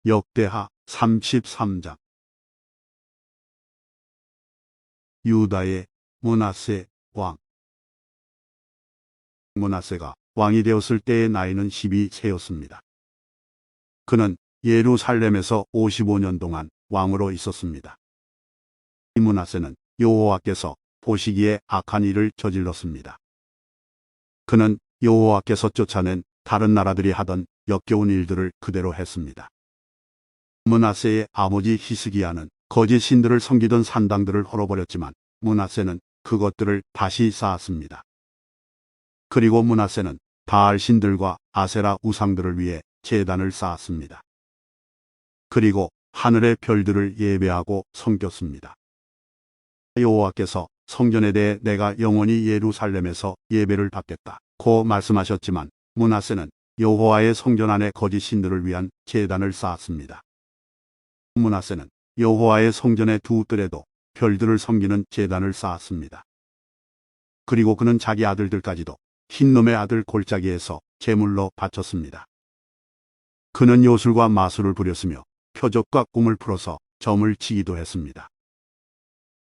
역대하 33장. 유다의 므낫세 왕. 므낫세가 왕이 되었을 때의 나이는 12세였습니다. 그는 예루살렘에서 55년 동안 왕으로 있었습니다. 이 므낫세는 여호와께서 보시기에 악한 일을 저질렀습니다. 그는 여호와께서 쫓아낸 다른 나라들이 하던 역겨운 일들을 그대로 했습니다. 므낫세의 아버지 히스기야는 거짓 신들을 섬기던 산당들을 헐어버렸지만 므낫세는 그것들을 다시 쌓았습니다. 그리고 므낫세는 바알 신들과 아세라 우상들을 위해 제단을 쌓았습니다. 그리고 하늘의 별들을 예배하고 섬겼습니다. 여호와께서 성전에 대해 내가 영원히 예루살렘에서 예배를 받겠다고 말씀하셨지만 므낫세는 여호와의 성전 안에 거짓 신들을 위한 제단을 쌓았습니다. 므낫세는 여호와의 성전의 두 뜰에도 별들을 섬기는 제단을 쌓았습니다. 그리고 그는 자기 아들들까지도 흰놈의 아들 골짜기에서 제물로 바쳤습니다. 그는 요술과 마술을 부렸으며 표적과 꿈을 풀어서 점을 치기도 했습니다.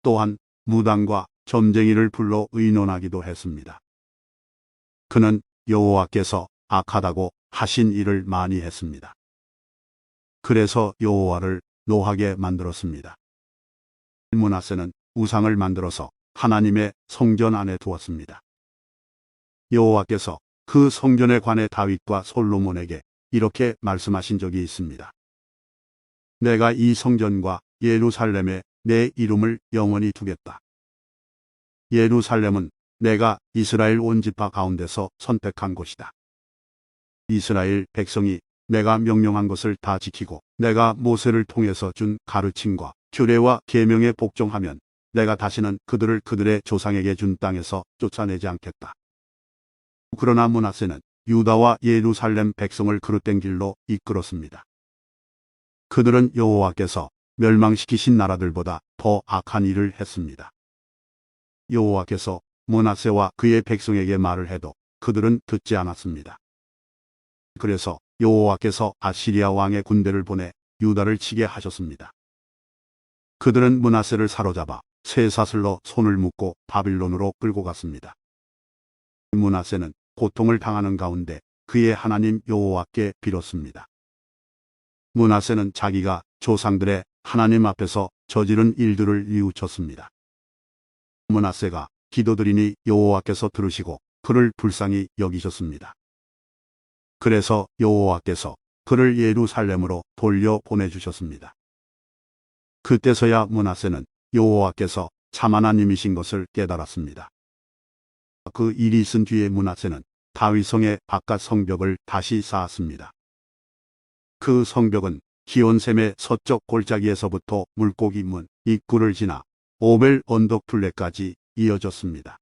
또한 무당과 점쟁이를 불러 의논하기도 했습니다. 그는 여호와께서 악하다고 하신 일을 많이 했습니다. 그래서 여호와를 노하게 만들었습니다. 므낫세는 우상을 만들어서 하나님의 성전 안에 두었습니다. 여호와께서 그 성전에 관해 다윗과 솔로몬에게 이렇게 말씀하신 적이 있습니다. 내가 이 성전과 예루살렘에 내 이름을 영원히 두겠다. 예루살렘은 내가 이스라엘 온 지파 가운데서 선택한 곳이다. 이스라엘 백성이 내가 명령한 것을 다 지키고 내가 모세를 통해서 준 가르침과 규례와 계명에 복종하면 내가 다시는 그들을 그들의 조상에게 준 땅에서 쫓아내지 않겠다. 그러나 므낫세는 유다와 예루살렘 백성을 그릇된 길로 이끌었습니다. 그들은 여호와께서 멸망시키신 나라들보다 더 악한 일을 했습니다. 여호와께서 므낫세와 그의 백성에게 말을 해도 그들은 듣지 않았습니다. 그래서 여호와께서 아시리아 왕의 군대를 보내 유다를 치게 하셨습니다. 그들은 므낫세를 사로잡아 쇠사슬로 손을 묶고 바빌론으로 끌고 갔습니다. 므낫세는 고통을 당하는 가운데 그의 하나님 여호와께 빌었습니다. 므낫세는 자기가 조상들의 하나님 앞에서 저지른 일들을 뉘우쳤습니다. 므낫세가 기도드리니 여호와께서 들으시고 그를 불쌍히 여기셨습니다. 그래서 여호와께서 그를 예루살렘으로 돌려 보내주셨습니다. 그때서야 므낫세는 여호와께서 참 하나님이신 것을 깨달았습니다. 그 일이 있은 뒤에 므낫세는 다윗성의 바깥 성벽을 다시 쌓았습니다. 그 성벽은 기온샘의 서쪽 골짜기에서부터 물고기 문 입구를 지나 오벨 언덕 둘레까지 이어졌습니다.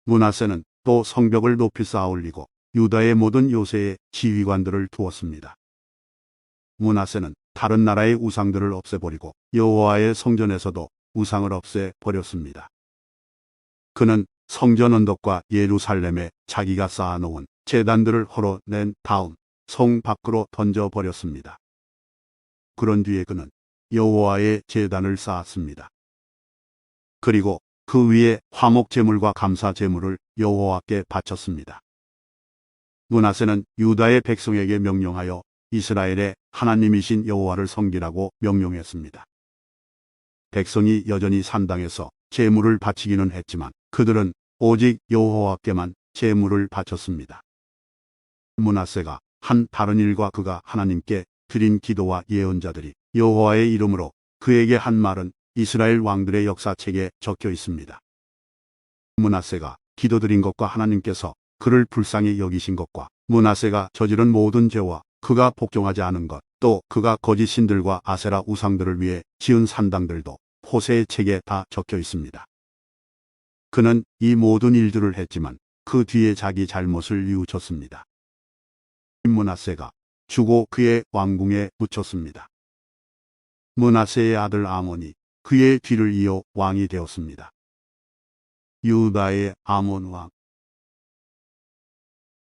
므낫세는 또 성벽을 높이 쌓아 올리고 유다의 모든 요새에 지휘관들을 두었습니다. 므낫세는 다른 나라의 우상들을 없애버리고 여호와의 성전에서도 우상을 없애버렸습니다. 그는 성전 언덕과 예루살렘에 자기가 쌓아놓은 제단들을 헐어낸 다음 성 밖으로 던져버렸습니다. 그런 뒤에 그는 여호와의 제단을 쌓았습니다. 그리고 그 위에 화목 제물과 감사 제물을 여호와께 바쳤습니다. 므낫세는 유다의 백성에게 명령하여 이스라엘의 하나님이신 여호와를 섬기라고 명령했습니다. 백성이 여전히 산당에서 제물을 바치기는 했지만 그들은 오직 여호와께만 제물을 바쳤습니다. 므낫세가 한 다른 일과 그가 하나님께 드린 기도와 예언자들이 여호와의 이름으로 그에게 한 말은 이스라엘 왕들의 역사책에 적혀 있습니다. 므낫세가 기도드린 것과 하나님께서 그를 불쌍히 여기신 것과 므낫세가 저지른 모든 죄와 그가 복종하지 않은 것, 또 그가 거짓 신들과 아세라 우상들을 위해 지은 산당들도 호세의 책에 다 적혀 있습니다. 그는 이 모든 일들을 했지만 그 뒤에 자기 잘못을 뉘우쳤습니다. 므낫세가 죽어 그의 왕궁에 묻혔습니다. 므낫세의 아들 아몬이 그의 뒤를 이어 왕이 되었습니다. 유다의 아몬 왕.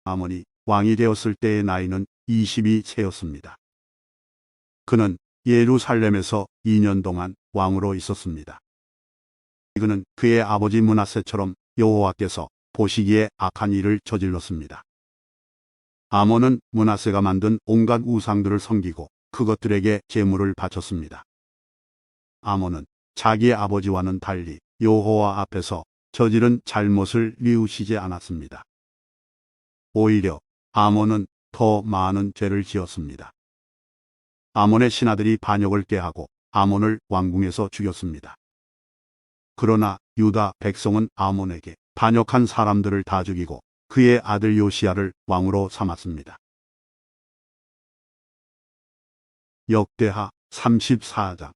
아몬이 왕이 되었을 때의 나이는 22세였습니다. 그는 예루살렘에서 2년 동안 왕으로 있었습니다. 그는 그의 아버지 므낫세처럼 여호와께서 보시기에 악한 일을 저질렀습니다. 아몬은 므낫세가 만든 온갖 우상들을 섬기고 그것들에게 제물을 바쳤습니다. 아몬은 자기의 아버지와는 달리 여호와 앞에서 저지른 잘못을 뉘우치지 않았습니다. 오히려 아몬은 더 많은 죄를 지었습니다. 아몬의 신하들이 반역을 꾀하고 아몬을 왕궁에서 죽였습니다. 그러나 유다 백성은 아몬에게 반역한 사람들을 다 죽이고 그의 아들 요시야를 왕으로 삼았습니다. 역대하 34장.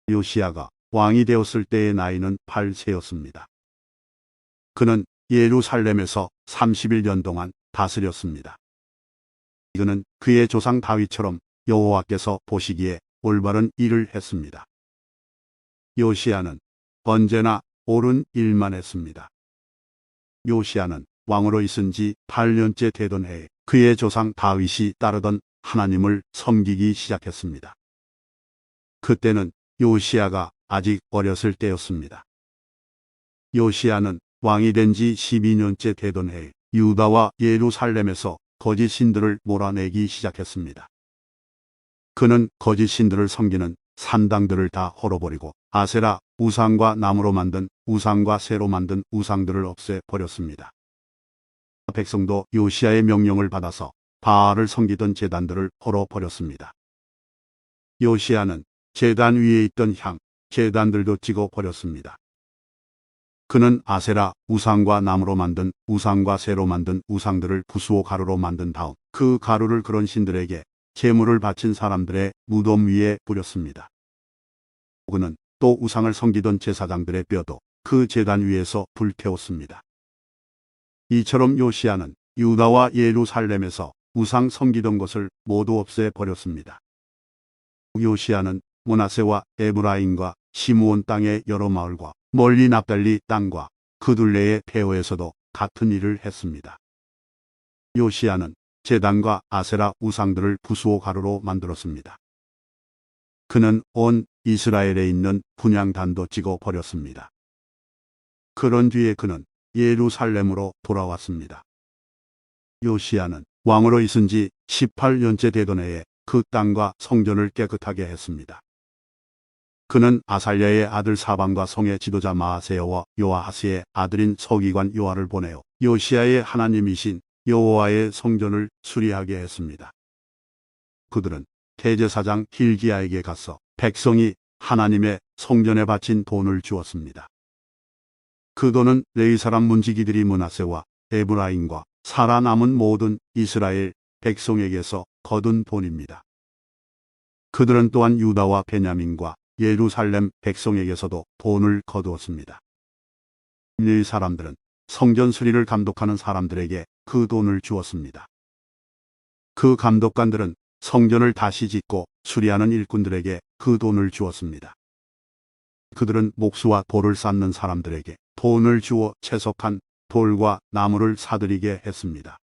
요시야가 왕이 되었을 때의 나이는 8세였습니다. 그는 예루살렘에서 31년 동안 다스렸습니다. 그는 그의 조상 다윗처럼 여호와께서 보시기에 올바른 일을 했습니다. 요시야는 언제나 옳은 일만 했습니다. 요시야는 왕으로 있은 지 8년째 되던 해에 그의 조상 다윗이 따르던 하나님을 섬기기 시작했습니다. 그때는 요시야가 아직 어렸을 때였습니다. 요시야는 왕이 된 지 12년째 되던 해에 유다와 예루살렘에서 거짓 신들을 몰아내기 시작했습니다. 그는 거짓 신들을 섬기는 산당들을 다 헐어버리고 아세라 우상과 나무로 만든 우상과 새로 만든 우상들을 없애버렸습니다. 백성도 요시야의 명령을 받아서 바알을 섬기던 제단들을 헐어버렸습니다. 요시야는 제단 위에 있던 향, 제단들도 찍어버렸습니다. 그는 아세라 우상과 나무로 만든 우상과 새로 만든 우상들을 부수어 가루로 만든 다음 그 가루를 그런 신들에게 제물을 바친 사람들의 무덤 위에 뿌렸습니다. 그는 또 우상을 섬기던 제사장들의 뼈도 그 제단 위에서 불태웠습니다. 이처럼 요시야는 유다와 예루살렘에서 우상 섬기던 것을 모두 없애버렸습니다. 요시야는 므낫세와 에브라임과 시므온 땅의 여러 마을과 멀리 납달리 땅과 그 둘레의 폐허에서도 같은 일을 했습니다. 요시야는 제단과 아세라 우상들을 부수어 가루로 만들었습니다. 그는 온 이스라엘에 있는 분향단도 찍어 버렸습니다. 그런 뒤에 그는 예루살렘으로 돌아왔습니다. 요시야는 왕으로 있은 지 18년째 되던 해에 그 땅과 성전을 깨끗하게 했습니다. 그는 아살랴의 아들 사방과 성의 지도자 마아세야와 요아하스의 아들인 서기관 요아를 보내어 요시야의 하나님이신 여호와의 성전을 수리하게 했습니다. 그들은 대제사장 hil기야에게 가서 백성이 하나님의 성전에 바친 돈을 주었습니다. 그 돈은 레위 사람 문지기들이 므낫세와 에브라임과 살아남은 모든 이스라엘 백성에게서 거둔 돈입니다. 그들은 또한 유다와 베냐민과 예루살렘 백성에게서도 돈을 거두었습니다. 이 사람들은 성전 수리를 감독하는 사람들에게 그 돈을 주었습니다. 그 감독관들은 성전을 다시 짓고 수리하는 일꾼들에게 그 돈을 주었습니다. 그들은 목수와 돌을 쌓는 사람들에게 돈을 주어 채석한 돌과 나무를 사들이게 했습니다.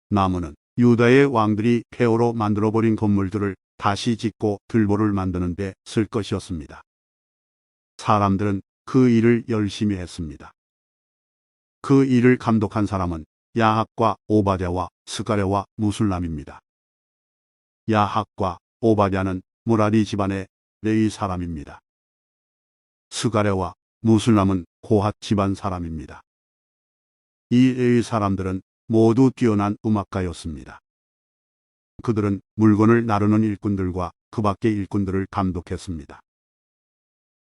나무는 유다의 왕들이 폐허로 만들어버린 건물들을 다시 짓고 들보를 만드는 데 쓸 것이었습니다. 사람들은 그 일을 열심히 했습니다. 그 일을 감독한 사람은 야학과 오바댜와 스가랴와 무술람입니다. 야학과 오바댜는 무라리 집안의 레위 사람입니다. 스가랴와 무술람은 고핫 집안 사람입니다. 이 레위 사람들은 모두 뛰어난 음악가였습니다. 그들은 물건을 나르는 일꾼들과 그 밖의 일꾼들을 감독했습니다.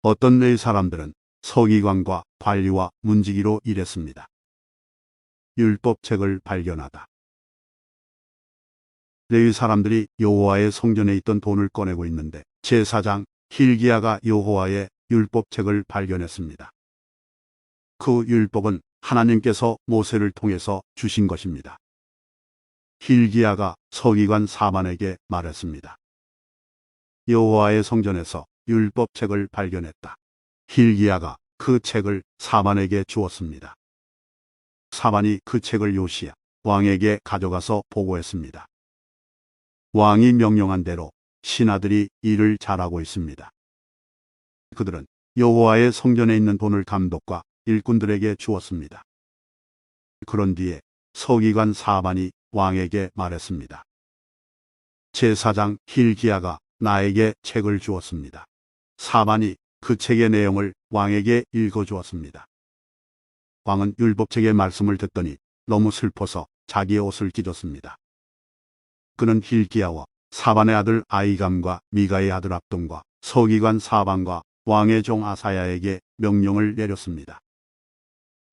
어떤 레위 사람들은 서기관과 관리와 문지기로 일했습니다. 율법책을 발견하다. 레위 사람들이 여호와의 성전에 있던 돈을 꺼내고 있는데 제사장 hil기야가 여호와의 율법책을 발견했습니다. 그 율법은 하나님께서 모세를 통해서 주신 것입니다. hil기야가 서기관 사반에게 말했습니다. 여호와의 성전에서 율법책을 발견했다. hil기야가 그 책을 사반에게 주었습니다. 사반이 그 책을 요시야 왕에게 가져가서 보고했습니다. 왕이 명령한 대로 신하들이 일을 잘하고 있습니다. 그들은 여호와의 성전에 있는 돈을 감독과 일꾼들에게 주었습니다. 그런 뒤에 서기관 사반이 왕에게 말했습니다. 제사장 힐기야가 나에게 책을 주었습니다. 사반이 그 책의 내용을 왕에게 읽어주었습니다. 왕은 율법책의 말씀을 듣더니 너무 슬퍼서 자기의 옷을 찢었습니다. 그는 힐기야와 사반의 아들 아이감과 미가의 아들 압돈과 서기관 사반과 왕의 종 아사야에게 명령을 내렸습니다.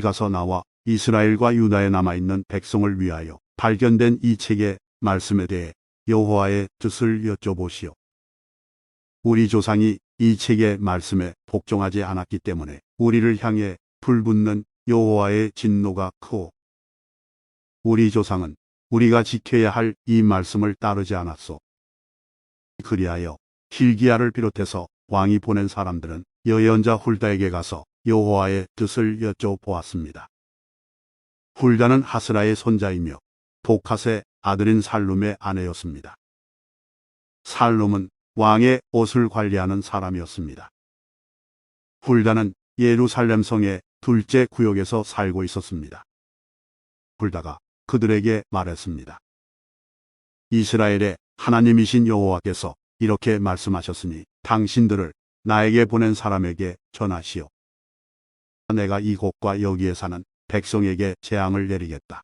가서 나와 이스라엘과 유다에 남아있는 백성을 위하여 발견된 이 책의 말씀에 대해 여호와의 뜻을 여쭤보시오. 우리 조상이 이 책의 말씀에 복종하지 않았기 때문에 우리를 향해 불붙는 여호와의 진노가 크오. 우리 조상은 우리가 지켜야 할 이 말씀을 따르지 않았소. 그리하여 힐기야를 비롯해서 왕이 보낸 사람들은 여연자 훌다에게 가서 여호와의 뜻을 여쭤보았습니다. 훌다는 하스라의 손자이며 도캇의 아들인 살룸의 아내였습니다. 살룸은 왕의 옷을 관리하는 사람이었습니다. 훌다는 예루살렘 성의 둘째 구역에서 살고 있었습니다. 훌다가 그들에게 말했습니다. 이스라엘의 하나님이신 여호와께서 이렇게 말씀하셨으니 당신들을 나에게 보낸 사람에게 전하시오. 내가 이곳과 여기에 사는 백성에게 재앙을 내리겠다.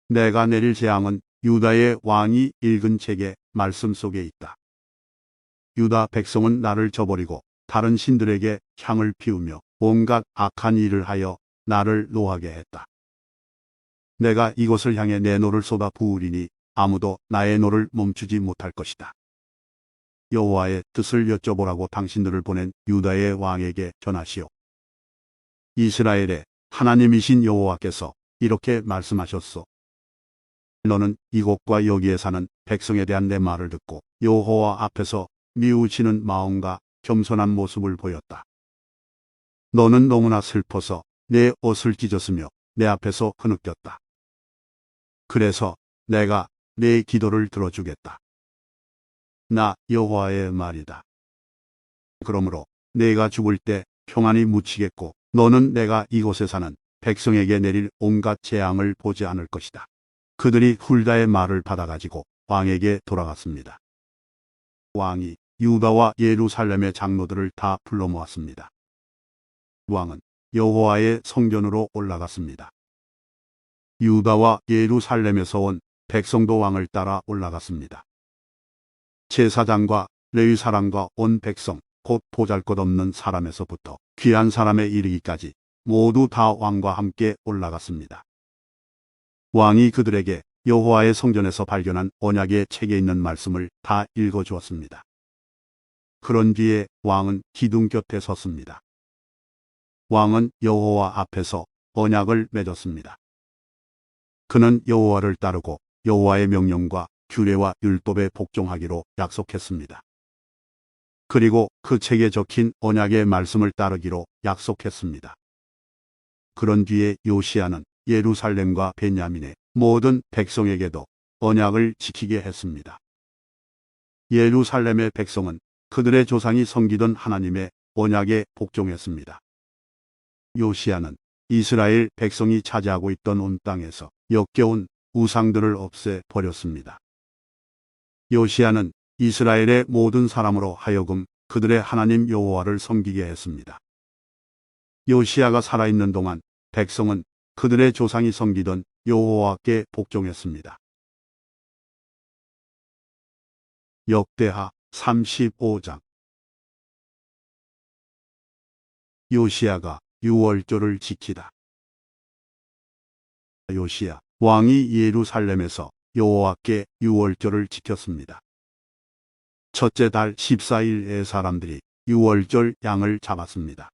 내가 내릴 재앙은 유다의 왕이 읽은 책의 말씀 속에 있다. 유다 백성은 나를 저버리고 다른 신들에게 향을 피우며 온갖 악한 일을 하여 나를 노하게 했다. 내가 이곳을 향해 내 노를 쏟아 부으리니 아무도 나의 노를 멈추지 못할 것이다. 여호와의 뜻을 여쭤보라고 당신들을 보낸 유다의 왕에게 전하시오. 이스라엘의 하나님이신 여호와께서 이렇게 말씀하셨소. 너는 이곳과 여기에 사는 백성에 대한 내 말을 듣고 여호와 앞에서 미우치는 마음과 겸손한 모습을 보였다. 너는 너무나 슬퍼서 내 옷을 찢었으며 내 앞에서 흐느꼈다. 그래서 내가 내 기도를 들어주겠다. 나 여호와의 말이다. 그러므로 내가 죽을 때 평안히 묻히겠고 너는 내가 이곳에 사는 백성에게 내릴 온갖 재앙을 보지 않을 것이다. 그들이 훌다의 말을 받아가지고 왕에게 돌아갔습니다. 왕이 유다와 예루살렘의 장로들을 다 불러 모았습니다. 왕은 여호와의 성전으로 올라갔습니다. 유다와 예루살렘에서 온 백성도 왕을 따라 올라갔습니다. 제사장과 레위 사람과 온 백성, 곧 보잘것없는 사람에서부터 귀한 사람에 이르기까지 모두 다 왕과 함께 올라갔습니다. 왕이 그들에게 여호와의 성전에서 발견한 언약의 책에 있는 말씀을 다 읽어주었습니다. 그런 뒤에 왕은 기둥 곁에 섰습니다. 왕은 여호와 앞에서 언약을 맺었습니다. 그는 여호와를 따르고 여호와의 명령과 규례와 율법에 복종하기로 약속했습니다. 그리고 그 책에 적힌 언약의 말씀을 따르기로 약속했습니다. 그런 뒤에 요시야는 예루살렘과 베냐민의 모든 백성에게도 언약을 지키게 했습니다. 예루살렘의 백성은 그들의 조상이 섬기던 하나님의 언약에 복종했습니다. 요시야는 이스라엘 백성이 차지하고 있던 온 땅에서 역겨운 우상들을 없애 버렸습니다. 요시야는 이스라엘의 모든 사람으로 하여금 그들의 하나님 여호와를 섬기게 했습니다. 요시야가 살아있는 동안 백성은 그들의 조상이 섬기던 여호와께 복종했습니다. 역대하 35장. 요시야가 유월절을 지키다. 요시야 왕이 예루살렘에서 여호와께 유월절을 지켰습니다. 첫째 달 14일에 사람들이 유월절 양을 잡았습니다.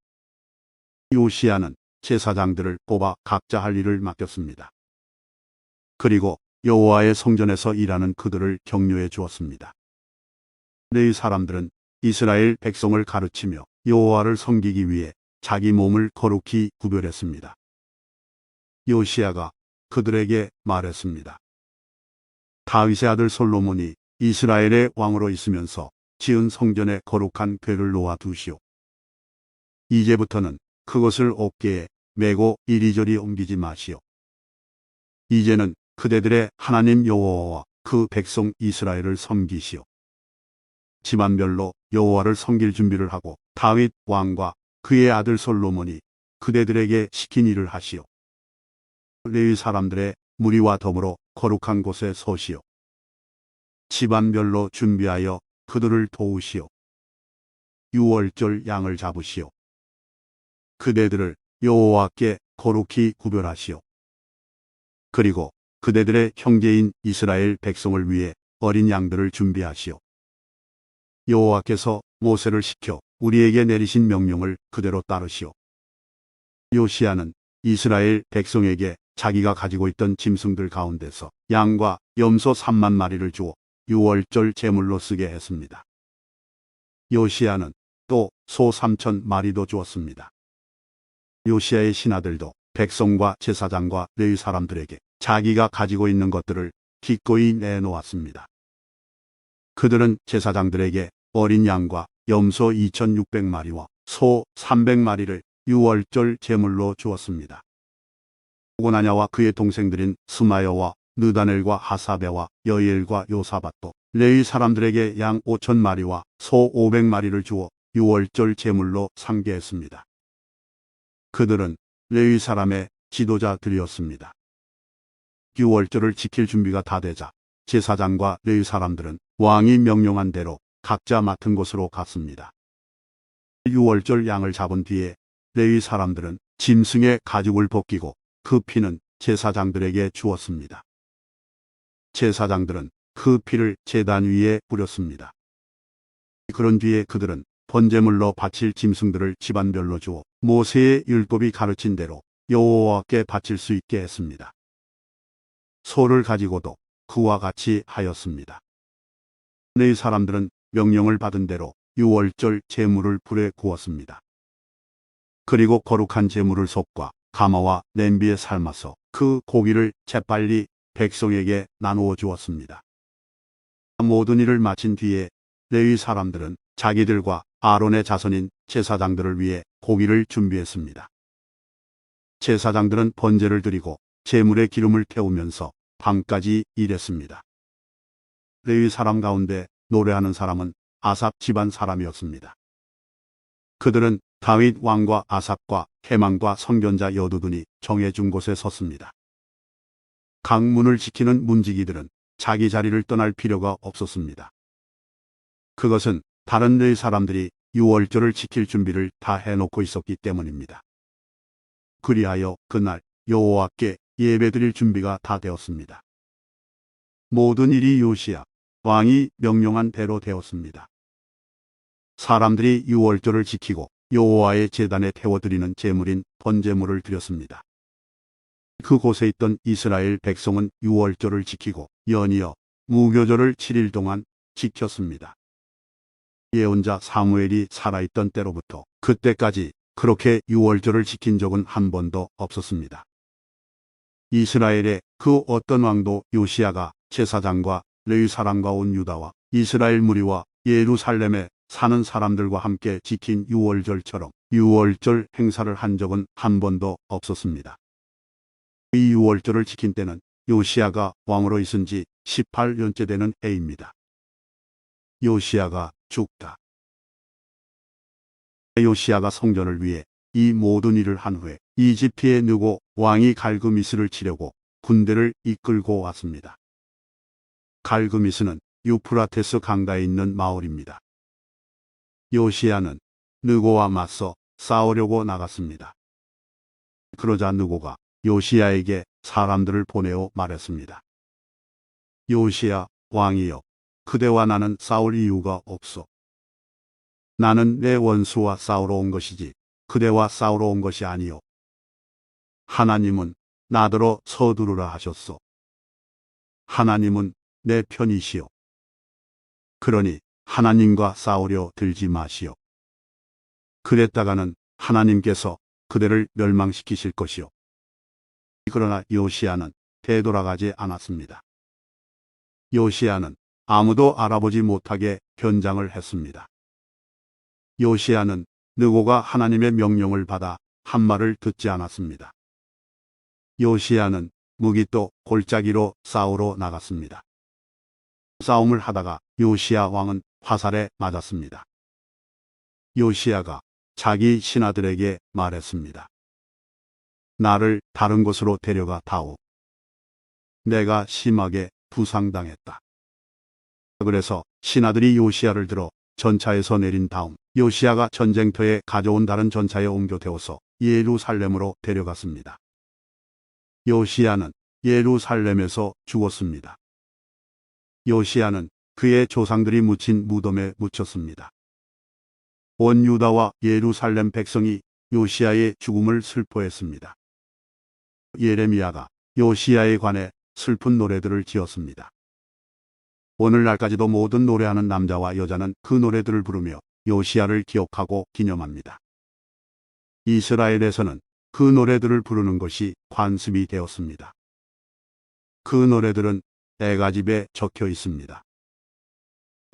요시야는 제사장들을 뽑아 각자 할 일을 맡겼습니다. 그리고 여호와의 성전에서 일하는 그들을 격려해 주었습니다. 레위 사람들은 이스라엘 백성을 가르치며 여호와를 섬기기 위해 자기 몸을 거룩히 구별했습니다. 요시야가 그들에게 말했습니다. 다윗의 아들 솔로몬이 이스라엘의 왕으로 있으면서 지은 성전에 거룩한 궤를 놓아 두시오. 이제부터는 그것을 어깨에 메고 이리저리 옮기지 마시오. 이제는 그대들의 하나님 여호와와 그 백성 이스라엘을 섬기시오. 집안별로 여호와를 섬길 준비를 하고 다윗 왕과 그의 아들 솔로몬이 그대들에게 시킨 일을 하시오. 레위 사람들의 무리와 더불어 거룩한 곳에 서시오. 집안별로 준비하여 그들을 도우시오. 유월절 양을 잡으시오. 그대들을 여호와께 거룩히 구별하시오. 그리고 그대들의 형제인 이스라엘 백성을 위해 어린 양들을 준비하시오. 여호와께서 모세를 시켜 우리에게 내리신 명령을 그대로 따르시오. 요시야는 이스라엘 백성에게 자기가 가지고 있던 짐승들 가운데서 양과 염소 3만 마리를 주어 유월절 제물로 쓰게 했습니다. 요시야는 또 소 3천 마리도 주었습니다. 요시야의 신하들도 백성과 제사장과 레위 사람들에게 자기가 가지고 있는 것들을 기꺼이 내놓았습니다. 그들은 제사장들에게 어린 양과 염소 2,600마리와 소 300마리를 유월절 제물로 주었습니다. 고나냐와 그의 동생들인 스마야와 느다넬과 하사베와 여이엘과 요사밧도 레위 사람들에게 양 5,000마리와 소 500마리를 주어 유월절 제물로 상계했습니다. 그들은 레위 사람의 지도자들이었습니다. 유월절을 지킬 준비가 다 되자 제사장과 레위 사람들은 왕이 명령한 대로 각자 맡은 곳으로 갔습니다. 유월절 양을 잡은 뒤에 레위 사람들은 짐승의 가죽을 벗기고 그 피는 제사장들에게 주었습니다. 제사장들은 그 피를 제단 위에 뿌렸습니다. 그런 뒤에 그들은 번제물로 바칠 짐승들을 집안별로 주어 모세의 율법이 가르친 대로 여호와께 바칠 수 있게 했습니다. 소를 가지고도 그와 같이 하였습니다. 레위 사람들은 명령을 받은 대로 유월절 제물을 불에 구웠습니다. 그리고 거룩한 제물을 솥과 가마와 냄비에 삶아서 그 고기를 재빨리 백성에게 나누어 주었습니다. 모든 일을 마친 뒤에 레위 사람들은 자기들과 아론의 자손인 제사장들을 위해 고기를 준비했습니다. 제사장들은 번제를 드리고 제물에 기름을 태우면서 밤까지 일했습니다. 레위 사람 가운데 노래하는 사람은 아삽 집안 사람이었습니다. 그들은 다윗 왕과 아삽과 헤만과 선견자 여두둔이 정해준 곳에 섰습니다. 각 문을 지키는 문지기들은 자기 자리를 떠날 필요가 없었습니다. 그것은 다른 레위 사람들이 유월절을 지킬 준비를 다 해놓고 있었기 때문입니다. 그리하여 그날 여호와께 예배드릴 준비가 다 되었습니다. 모든 일이 요시야 왕이 명령한 대로 되었습니다. 사람들이 유월절을 지키고 여호와의 제단에 태워드리는 제물인 번제물을 드렸습니다. 그곳에 있던 이스라엘 백성은 유월절을 지키고 연이어 무교절을 7일 동안 지켰습니다. 예언자 사무엘이 살아있던 때로부터 그때까지 그렇게 유월절을 지킨 적은 한 번도 없었습니다. 이스라엘의 그 어떤 왕도 요시야가 제사장과 레위 사람과 온 유다와 이스라엘 무리와 예루살렘에 사는 사람들과 함께 지킨 유월절처럼 유월절 행사를 한 적은 한 번도 없었습니다. 이 유월절을 지킨 때는 요시야가 왕으로 있은 지 18년째 되는 해입니다. 요시야가 죽다. 요시야가 성전을 위해 이 모든 일을 한 후에 이집트의 느고 왕이 갈그미스를 치려고 군대를 이끌고 왔습니다. 갈그미스는 유프라테스 강가에 있는 마을입니다. 요시야는 느고와 맞서 싸우려고 나갔습니다. 그러자 느고가 요시야에게 사람들을 보내어 말했습니다. 요시야 왕이여, 그대와 나는 싸울 이유가 없어. 나는 내 원수와 싸우러 온 것이지 그대와 싸우러 온 것이 아니요. 하나님은 나더러 서두르라 하셨소. 하나님은 내 편이시오. 그러니 하나님과 싸우려 들지 마시오. 그랬다가는 하나님께서 그대를 멸망시키실 것이오. 그러나 요시야는 되돌아가지 않았습니다. 요시야는 아무도 알아보지 못하게 변장을 했습니다. 요시야는 느고가 하나님의 명령을 받아 한 말을 듣지 않았습니다. 요시야는 무기또 골짜기로 싸우러 나갔습니다. 싸움을 하다가 요시야 왕은 화살에 맞았습니다. 요시야가 자기 신하들에게 말했습니다. 나를 다른 곳으로 데려가 다오. 내가 심하게 부상당했다. 그래서 신하들이 요시야를 들어 전차에서 내린 다음 요시야가 전쟁터에 가져온 다른 전차에 옮겨 태워서 예루살렘으로 데려갔습니다. 요시야는 예루살렘에서 죽었습니다. 요시야는 그의 조상들이 묻힌 무덤에 묻혔습니다. 온 유다와 예루살렘 백성이 요시야의 죽음을 슬퍼했습니다. 예레미야가 요시야에 관해 슬픈 노래들을 지었습니다. 오늘날까지도 모든 노래하는 남자와 여자는 그 노래들을 부르며 요시야를 기억하고 기념합니다. 이스라엘에서는 그 노래들을 부르는 것이 관습이 되었습니다. 그 노래들은 애가집에 적혀 있습니다.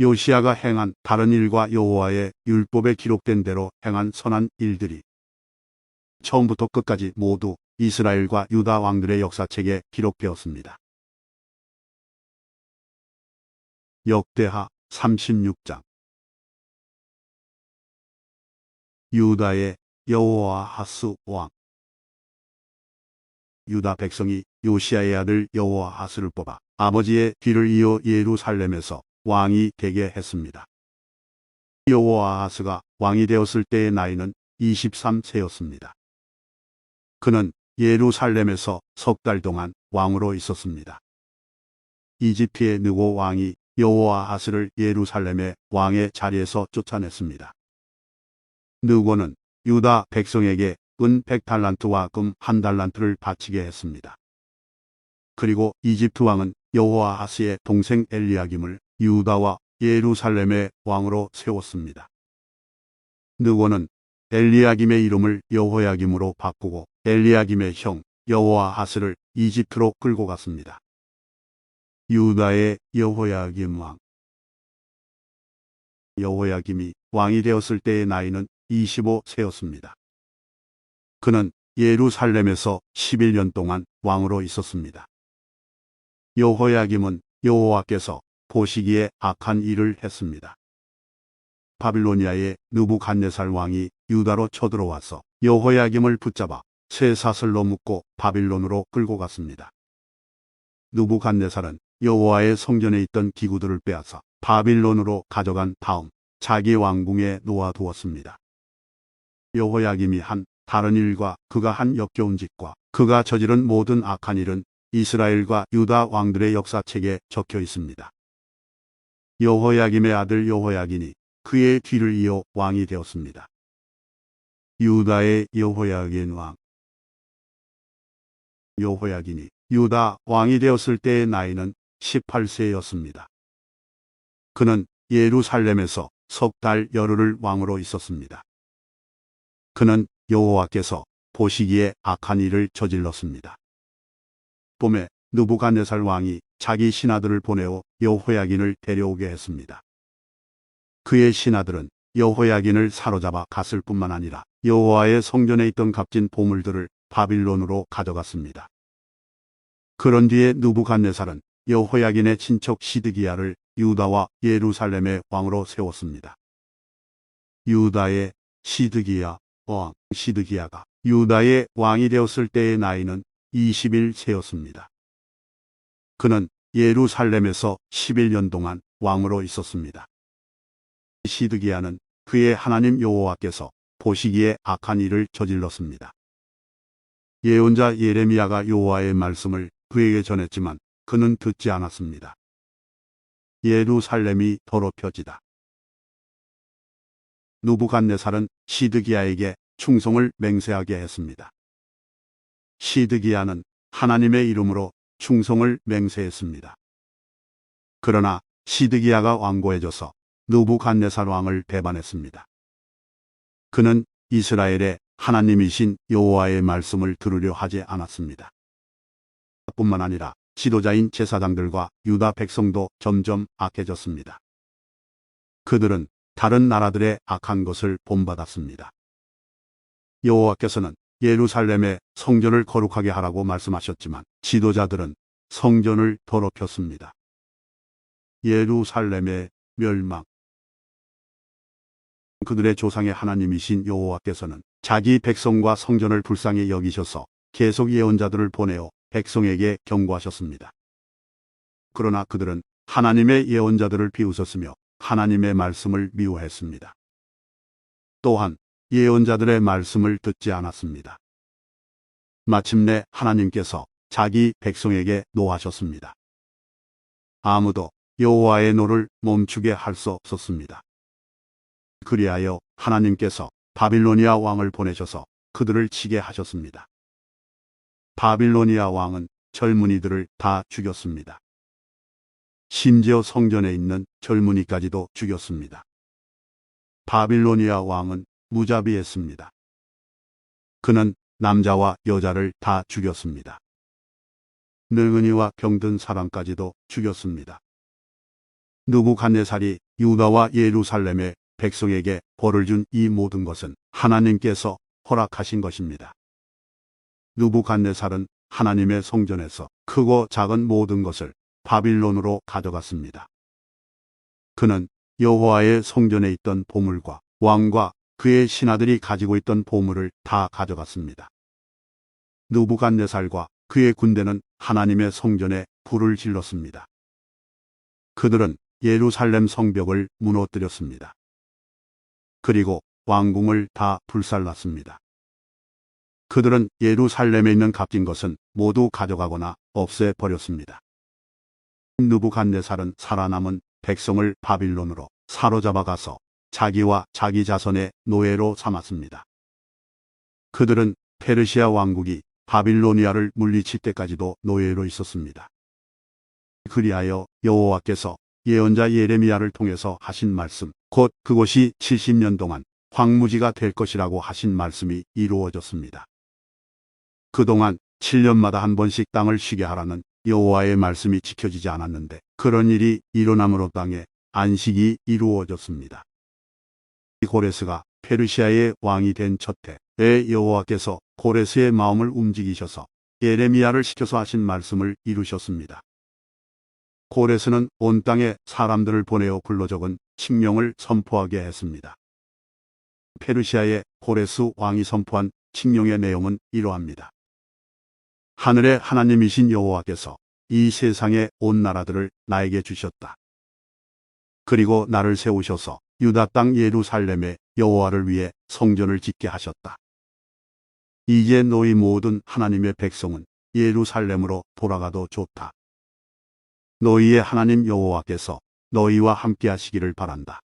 요시야가 행한 다른 일과 여호와의 율법에 기록된 대로 행한 선한 일들이 처음부터 끝까지 모두 이스라엘과 유다 왕들의 역사책에 기록되었습니다. 역대하 36장. 유다의 여호아하스 왕. 유다 백성이 요시야의 아들 여호아하스를 뽑아 아버지의 뒤를 이어 예루살렘에서 왕이 되게 했습니다. 여호아하스가 왕이 되었을 때의 나이는 23세였습니다. 그는 예루살렘에서 석 달 동안 왕으로 있었습니다. 이집트의 느고 왕이 여호아하스를 예루살렘의 왕의 자리에서 쫓아냈습니다. 느고는 유다 백성에게 은 100달란트와 금 1달란트를 바치게 했습니다. 그리고 이집트 왕은 여호아하스의 동생 엘리야김을 유다와 예루살렘의 왕으로 세웠습니다. 느고는 엘리야김의 이름을 여호야김으로 바꾸고 엘리야김의 형 여호아하스를 이집트로 끌고 갔습니다. 유다의 여호야김 왕. 여호야김이 왕이 되었을 때의 나이는 25세였습니다. 그는 예루살렘에서 11년 동안 왕으로 있었습니다. 여호야김은 여호와께서 보시기에 악한 일을 했습니다. 바빌로니아의 느부갓네살 왕이 유다로 쳐들어와서 여호야김을 붙잡아 쇠사슬로 묶고 바빌론으로 끌고 갔습니다. 느부갓네살은 여호와의 성전에 있던 기구들을 빼앗아 바빌론으로 가져간 다음 자기 왕궁에 놓아두었습니다. 여호야김이 한 다른 일과 그가 한 역겨운 짓과 그가 저지른 모든 악한 일은 이스라엘과 유다 왕들의 역사책에 적혀 있습니다. 여호야김의 아들 여호야긴이 그의 뒤를 이어 왕이 되었습니다. 유다의 여호야긴 왕. 여호야긴이 유다 왕이 되었을 때의 나이는 18세였습니다. 그는 예루살렘에서 석 달 열흘을 왕으로 있었습니다. 그는 여호와께서 보시기에 악한 일을 저질렀습니다. 봄에 느부갓네살 왕이 자기 신하들을 보내어 여호야긴을 데려오게 했습니다. 그의 신하들은 여호야긴을 사로잡아 갔을 뿐만 아니라 여호와의 성전에 있던 값진 보물들을 바빌론으로 가져갔습니다. 그런 뒤에 느부갓네살은 여호야긴의 친척 시드기야를 유다와 예루살렘의 왕으로 세웠습니다. 유다의 시드기야 왕. 시드기야가 유다의 왕이 되었을 때의 나이는 21세였습니다. 그는 예루살렘에서 11년 동안 왕으로 있었습니다. 시드기야는 그의 하나님 여호와께서 보시기에 악한 일을 저질렀습니다. 예언자 예레미야가 여호와의 말씀을 그에게 전했지만 그는 듣지 않았습니다. 예루살렘이 더럽혀지다. 느부갓네살은 시드기야에게 충성을 맹세하게 했습니다. 시드기야는 하나님의 이름으로 충성을 맹세했습니다. 그러나 시드기야가 완고해져서 느부갓네살 왕을 배반했습니다. 그는 이스라엘의 하나님이신 여호와의 말씀을 들으려 하지 않았습니다. 뿐만 아니라 지도자인 제사장들과 유다 백성도 점점 악해졌습니다. 그들은 다른 나라들의 악한 것을 본받았습니다. 여호와께서는 예루살렘의 성전을 거룩하게 하라고 말씀하셨지만 지도자들은 성전을 더럽혔습니다. 예루살렘의 멸망. 그들의 조상의 하나님이신 여호와께서는 자기 백성과 성전을 불쌍히 여기셔서 계속 예언자들을 보내어 백성에게 경고하셨습니다. 그러나 그들은 하나님의 예언자들을 비웃었으며 하나님의 말씀을 미워했습니다. 또한 예언자들의 말씀을 듣지 않았습니다. 마침내 하나님께서 자기 백성에게 노하셨습니다. 아무도 여호와의 노를 멈추게 할 수 없었습니다. 그리하여 하나님께서 바빌로니아 왕을 보내셔서 그들을 치게 하셨습니다. 바빌로니아 왕은 젊은이들을 다 죽였습니다. 심지어 성전에 있는 젊은이까지도 죽였습니다. 바빌로니아 왕은 무자비했습니다. 그는 남자와 여자를 다 죽였습니다. 늙은이와 병든 사람까지도 죽였습니다. 느부갓네살이 유다와 예루살렘의 백성에게 벌을 준 이 모든 것은 하나님께서 허락하신 것입니다. 느부갓네살은 하나님의 성전에서 크고 작은 모든 것을 바빌론으로 가져갔습니다. 그는 여호와의 성전에 있던 보물과 왕과 그의 신하들이 가지고 있던 보물을 다 가져갔습니다. 느부갓네살과 그의 군대는 하나님의 성전에 불을 질렀습니다. 그들은 예루살렘 성벽을 무너뜨렸습니다. 그리고 왕궁을 다 불살랐습니다. 그들은 예루살렘에 있는 값진 것은 모두 가져가거나 없애버렸습니다. 느부갓네살은 살아남은 백성을 바빌론으로 사로잡아 가서 자기와 자기 자손의 노예로 삼았습니다. 그들은 페르시아 왕국이 바빌로니아를 물리칠 때까지도 노예로 있었습니다. 그리하여 여호와께서 예언자 예레미야를 통해서 하신 말씀, 곧 그곳이 70년 동안 황무지가 될 것이라고 하신 말씀이 이루어졌습니다. 그동안 7년마다 한 번씩 땅을 쉬게 하라는 여호와의 말씀이 지켜지지 않았는데 그런 일이 일어남으로 땅에 안식이 이루어졌습니다. 고레스가 페르시아의 왕이 된 첫 해에 여호와께서 고레스의 마음을 움직이셔서 예레미야를 시켜서 하신 말씀을 이루셨습니다. 고레스는 온 땅에 사람들을 보내어 불러 적은 칙령을 선포하게 했습니다. 페르시아의 고레스 왕이 선포한 칙령의 내용은 이러합니다. 하늘의 하나님이신 여호와께서 이 세상의 온 나라들을 나에게 주셨다. 그리고 나를 세우셔서 유다 땅 예루살렘에 여호와를 위해 성전을 짓게 하셨다. 이제 너희 모든 하나님의 백성은 예루살렘으로 돌아가도 좋다. 너희의 하나님 여호와께서 너희와 함께 하시기를 바란다.